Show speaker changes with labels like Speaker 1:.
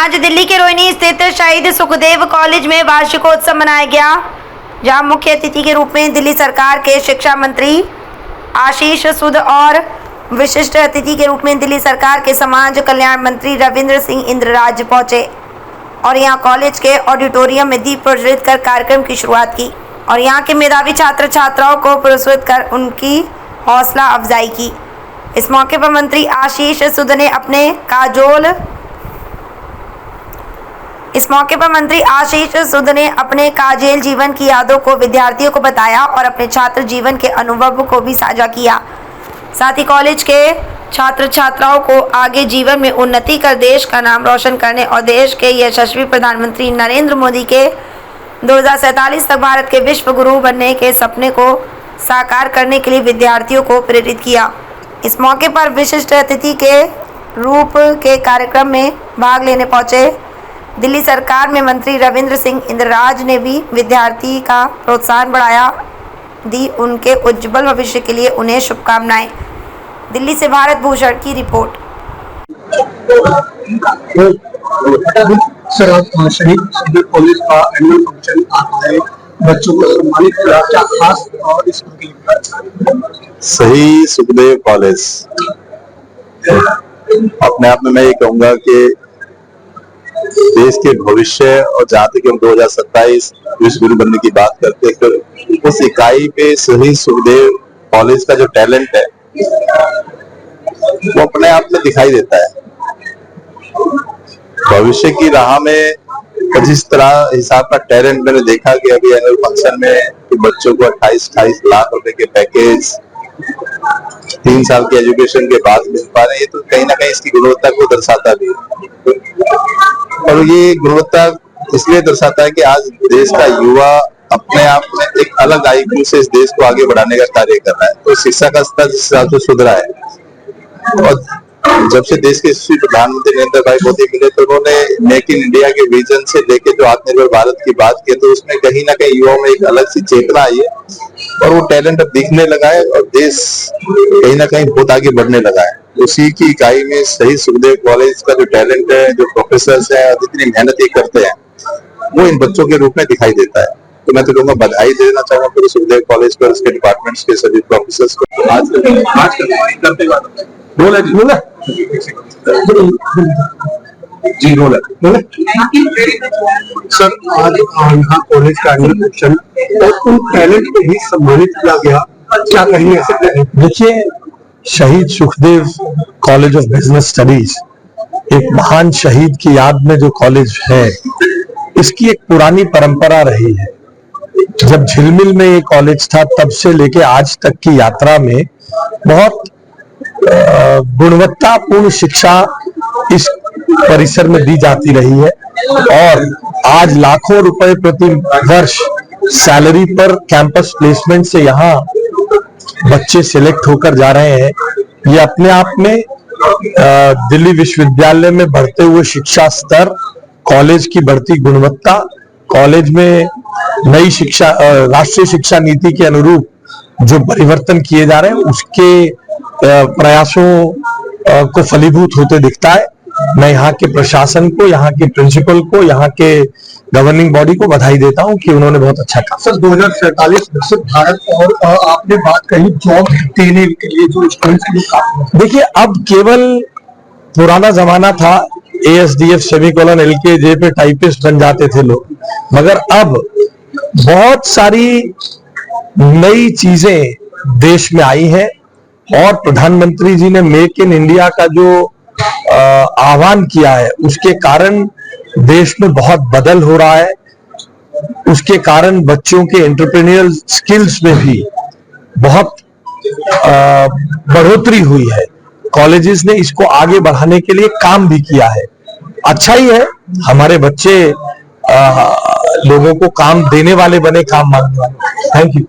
Speaker 1: आज दिल्ली के रोहिणी स्थित शहीद सुखदेव कॉलेज में वार्षिकोत्सव मनाया गया, जहां मुख्य अतिथि के रूप में दिल्ली सरकार के शिक्षा मंत्री आशीष सूद और विशिष्ट अतिथि के रूप में दिल्ली सरकार के समाज कल्याण मंत्री रविंद्र सिंह इंद्रराज पहुंचे और यहां कॉलेज के ऑडिटोरियम में दीप प्रज्वलित कर कार्यक्रम की शुरुआत की और यहां के मेधावी छात्र छात्राओं को पुरस्कृत कर उनकी हौसला अफजाई की। इस मौके पर मंत्री आशीष सूद ने अपने काजेल जीवन की यादों को विद्यार्थियों को बताया और अपने छात्र जीवन के अनुभव को भी साझा किया। साथ ही कॉलेज के छात्र छात्राओं को आगे जीवन में उन्नति कर देश का नाम रोशन करने और देश के यशस्वी प्रधानमंत्री नरेंद्र मोदी के 2047 तक भारत के विश्व गुरु बनने के सपने को साकार करने के लिए विद्यार्थियों को प्रेरित किया। इस मौके पर विशिष्ट अतिथि के रूप के कार्यक्रम में भाग लेने पहुंचे दिल्ली सरकार में मंत्री रविंद्र सिंह इंद्रराज ने भी विद्यार्थी का प्रोत्साहन बढ़ाया दी उनके उज्जवल भविष्य के लिए उन्हें शुभकामनाएं। दिल्ली से भारत भूषण की रिपोर्ट।
Speaker 2: सर, आज शहीद कॉलेज का एनुअल फंक्शन आता है, बच्चों को सम्मानित किया, क्या खास और इसको
Speaker 3: शहीद सुखदेव कॉलेज अपने आप में मैं ये कहूंगा कि देश के भविष्य और जहाँ तक हम 2027 विश्व गुरु बनने की बात करते हैं तो उस इकाई पे शहीद सुखदेव कॉलेज का जो टैलेंट है वो अपने आप में दिखाई देता है। भविष्य की राह में जिस तरह हिसाब का टैलेंट मैंने देखा कि अभी एनुअल फंक्शन में बच्चों को 28 लाख रुपए के पैकेज 3 साल की एजुकेशन के बाद मिल पा रहे हैं, ये तो कहीं ना कहीं इसकी गुणवत्ता को दर्शाता भी है। और ये गुणवत्ता इसलिए दर्शाता है कि आज देश का युवा अपने आप में एक अलग आईक्यू से इस देश को आगे बढ़ाने का कार्य कर रहा है। तो शिक्षा का स्तर जिस हिसाब से सुधरा है और जब से देश के यशस्वी प्रधानमंत्री नरेंद्र भाई मोदी मिले तो उन्होंने मेक इन इंडिया के विजन से लेके जो आत्मनिर्भर भारत की बात की तो उसमें कहीं ना कहीं युवाओं में एक अलग सी चेतना आई है और वो टैलेंट अब दिखने लगा है और देश कहीं ना कहीं बहुत आगे बढ़ने लगा है। उसी की इकाई में शहीद सुखदेव कॉलेज का जो टैलेंट है, जो प्रोफेसर है और जितनी मेहनत ये करते हैं वो इन बच्चों के रूप में दिखाई देता है। तो मैं तो कहूँगा बधाई देना चाहूंगा पूरे सुखदेव कॉलेज पर, उसके डिपार्टमेंट्स के सभी प्रोफेसर्स को।
Speaker 2: सर, आज यहाँ कॉलेज का एनुअल फंक्शन और उन टैलेंट को भी सम्मानित किया गया, क्या कहेंगे ऐसे?
Speaker 4: देखिए, शहीद Sukhdev college of business studies एक महान शहीद की याद में जो कॉलेज है, इसकी एक पुरानी परंपरा रही है। जब झिलमिल में ये कॉलेज था तब से लेके आज तक की यात्रा में बहुत गुणवत्तापूर्ण शिक्षा इस परिसर में दी जाती रही है और आज लाखों रुपए प्रति वर्ष सैलरी पर कैंपस प्लेसमेंट से यहाँ बच्चे सिलेक्ट होकर जा रहे हैं। ये अपने आप में दिल्ली विश्वविद्यालय में बढ़ते हुए शिक्षा स्तर, कॉलेज की बढ़ती गुणवत्ता, कॉलेज में नई शिक्षा राष्ट्रीय शिक्षा नीति के अनुरूप जो परिवर्तन किए जा रहे हैं उसके प्रयासों को फलीभूत होते दिखता है। मैं यहाँ के प्रशासन को, यहाँ के प्रिंसिपल को, यहाँ के गवर्निंग बॉडी को बधाई देता हूँ कि उन्होंने बहुत अच्छा काम।
Speaker 2: सर, 2047 विकसित भारत और आपने बात कही जॉब देने के लिए जो स्टूडेंट्स के लिए,
Speaker 4: देखिए अब केवल पुराना जमाना था ASDF सेमीकोलन LKJ पे टाइपिस्ट बन जाते थे लोग, मगर अब बहुत सारी नई चीजें देश में आई हैं और प्रधानमंत्री जी ने मेक इन इंडिया का जो आह्वान किया है उसके कारण देश में बहुत बदल हो रहा है। उसके कारण बच्चों के एंटरप्रेन्योरियल स्किल्स में भी बहुत बढ़ोतरी हुई है। कॉलेजेस ने इसको आगे बढ़ाने के लिए काम भी किया है। अच्छा ही है, हमारे बच्चे लोगों को काम देने वाले बने, काम मांगने वाले। Thank you.